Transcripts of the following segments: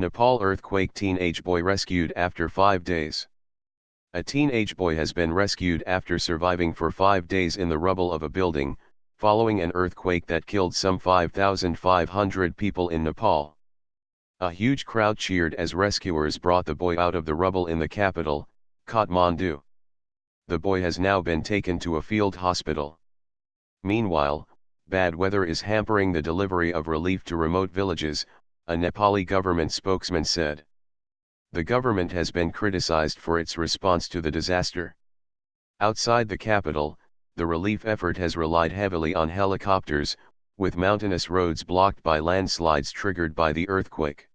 Nepal earthquake, teenage boy rescued after 5 days. A teenage boy has been rescued after surviving for 5 days in the rubble of a building, following an earthquake that killed some 5,500 people in Nepal. A huge crowd cheered as rescuers brought the boy out of the rubble in the capital, Kathmandu. The boy has now been taken to a field hospital. Meanwhile, bad weather is hampering the delivery of relief to remote villages, a Nepali government spokesman said. The government has been criticized for its response to the disaster. Outside the capital, the relief effort has relied heavily on helicopters, with mountainous roads blocked by landslides triggered by the earthquake.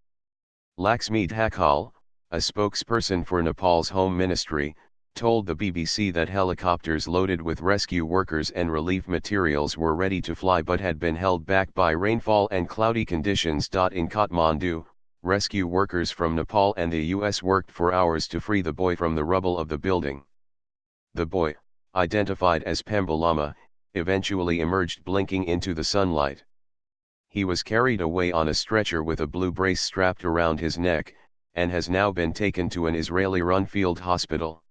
Laxmi Dhakal, a spokesperson for Nepal's Home Ministry, told the BBC that helicopters loaded with rescue workers and relief materials were ready to fly but had been held back by rainfall and cloudy conditions. In Kathmandu, rescue workers from Nepal and the US worked for hours to free the boy from the rubble of the building. The boy, identified as Pembalama, eventually emerged blinking into the sunlight. He was carried away on a stretcher with a blue brace strapped around his neck, and has now been taken to an Israeli-run field hospital.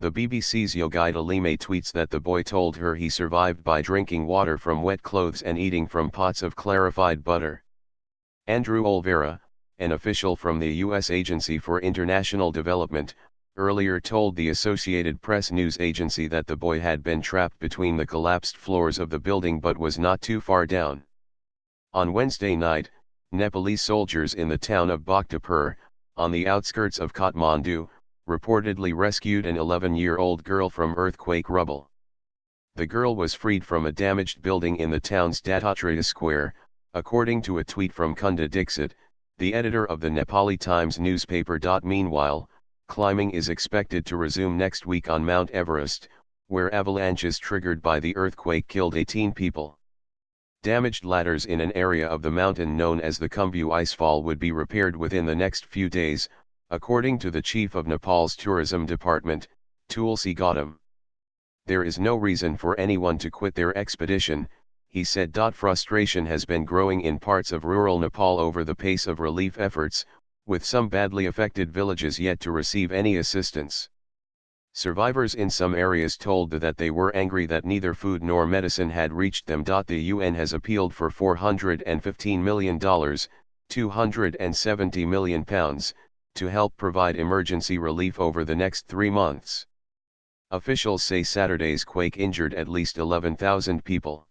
The BBC's Yogita Lime tweets that the boy told her he survived by drinking water from wet clothes and eating from pots of clarified butter. Andrew Olvera, an official from the U.S. Agency for International Development, earlier told the Associated Press news agency that the boy had been trapped between the collapsed floors of the building but was not too far down. On Wednesday night, Nepalese soldiers in the town of Bhaktapur, on the outskirts of Kathmandu, reportedly rescued an 11-year-old girl from earthquake rubble. The girl was freed from a damaged building in the town's Dattatreya Square, according to a tweet from Kunda Dixit, the editor of the Nepali Times newspaper. Meanwhile, climbing is expected to resume next week on Mount Everest, where avalanches triggered by the earthquake killed 18 people. Damaged ladders in an area of the mountain known as the Khumbu Icefall would be repaired within the next few days, according to the chief of Nepal's tourism department, Tulsi Gautam. There is no reason for anyone to quit their expedition, he said. Frustration has been growing in parts of rural Nepal over the pace of relief efforts, with some badly affected villages yet to receive any assistance. Survivors in some areas told that they were angry that neither food nor medicine had reached them. The UN has appealed for $415 million, £270 million, to help provide emergency relief over the next 3 months. Officials say Saturday's quake injured at least 11,000 people.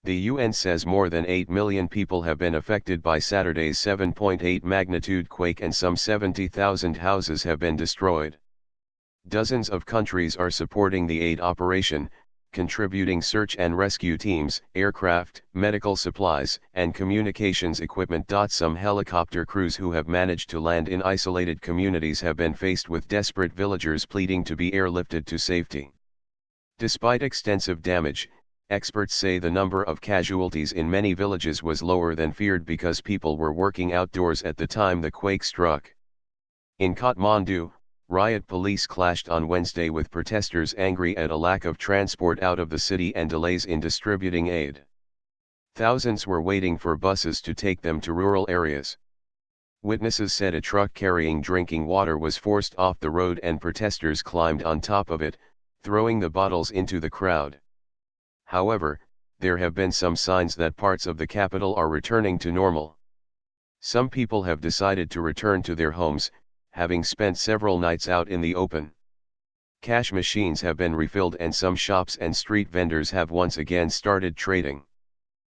The UN says more than 8 million people have been affected by Saturday's 7.8 magnitude quake and some 70,000 houses have been destroyed. Dozens of countries are supporting the aid operation, contributing search and rescue teams, aircraft, medical supplies, and communications equipment. Some helicopter crews who have managed to land in isolated communities have been faced with desperate villagers pleading to be airlifted to safety. Despite extensive damage, experts say the number of casualties in many villages was lower than feared because people were working outdoors at the time the quake struck. In Kathmandu, riot police clashed on Wednesday with protesters angry at a lack of transport out of the city and delays in distributing aid. Thousands were waiting for buses to take them to rural areas. Witnesses said a truck carrying drinking water was forced off the road and protesters climbed on top of it, throwing the bottles into the crowd. However, there have been some signs that parts of the capital are returning to normal. Some people have decided to return to their homes, having spent several nights out in the open. Cash machines have been refilled and some shops and street vendors have once again started trading.